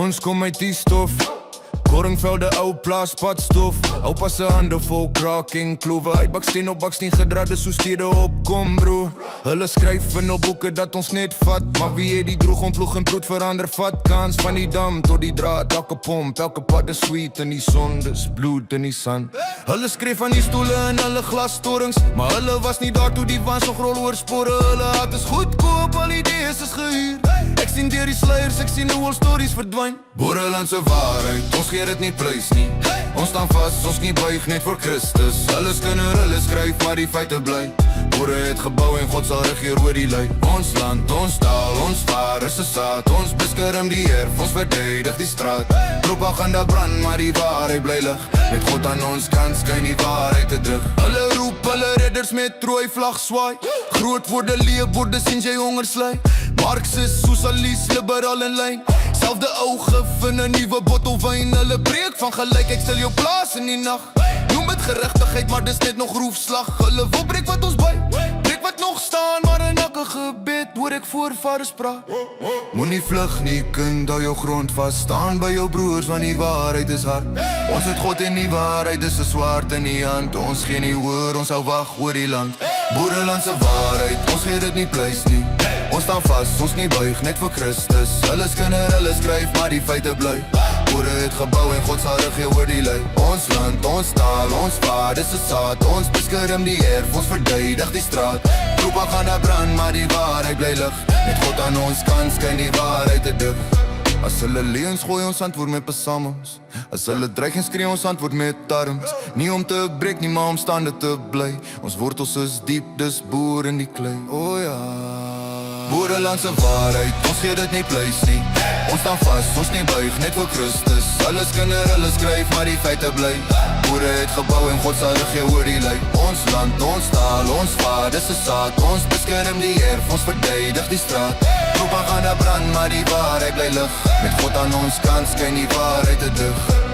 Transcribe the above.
Ons kom uit die stof, Koringvelde, ou plaas, padstof. Oupa se hande vol kraak en klowe. Hy baksteen op baksteen gedrade soos stede opkom bro. Hulle skryf in op boeke dat ons net vat, maar wie het die droog ontploeg en bloed verander vat? Kans van die dam tot die draad, elke pomp, elke pad is sweet in die son, dis bloed in die sand. Hulle skryf aan die stoele in hulle glasstorings, maar hulle was nie daar toe die wans nog rol oor spore. Hulle had is goedkoop, al idees is gehuur. Ek sien deur die sluiers, ek sien hoe al stories verdwyn. Boereland se waarheid, ons gee dit nie prys nie. Ons staan vas, ons nie buig net vir Christus. Hulle skinder, hulle skryf, maar die feite bly. Boere het gebou en God sal regeer oor die lui. Ons land, ons taal, ons vaar is 'n saad. Ons beskerm die erf, ons verdedig die straat. Propaganda brand, maar die waarheid bly lig. Met God aan ons kant skyn die waarheid te druk. Hulle roep, hulle redders met rooi vlag swaai. Groot woorde, leefwoorde, sien jy honger sly. Marxist, socialist, liberaal in lyn. Selfde ou gif in 'n nuwe bottel wyn. Hulle preek van gelykheid, stel jou plaas in die nag. Noem dit geregtigheid, maar dis net nog roefslag. Hulle wil breek wat ons by, breek wat nog staan. Maar in elke gebed hoor ek voorvaders praat. Moenie vlug nie, kind, hou jou grond vas. Staan by jou broers, want die waarheid is hard. Ons het God en die waarheid is 'n swaard in die hand. Ons gee nie hoor, ons hou wag oor die land. Boereland se waarheid, ons gee dit nie pleis nie. Ons staan vas, ons nie buig net vir Christus. Hulle skinder, hulle skryf, maar die feite bly. Boere het gebou en God sal regeer oor die lui. Ons land, ons taal, ons vaar, dis 'n saad. Ons beskerm die erf, ons verdedig die straat. Propaganda brand, maar die waarheid bly lig. Met God aan ons kant skyn die waarheid te dig. As hulle leuns gooi, ons antwoord met psalms. As hulle dreig en skree, ons antwoord met tarms. Nie om te breek nie, maar om stande te bly. Ons wortels is diep, dis boer in die klei. O ja, Boereland se waarheid, ons gee dit nie pleis nie. Ons staan vas, ons nie buig net vir Christus. Hulle skinder, hulle skryf, maar die feite bly. Boere het gebou en God sal regeer oor die lui. Ons land, ons taal, ons vaar, dis 'n saad. Ons beskerm die erf, ons verdedig die straat. Propaganda brand, maar die waarheid bly lig. Met God aan ons kant skyn die waarheid te dig.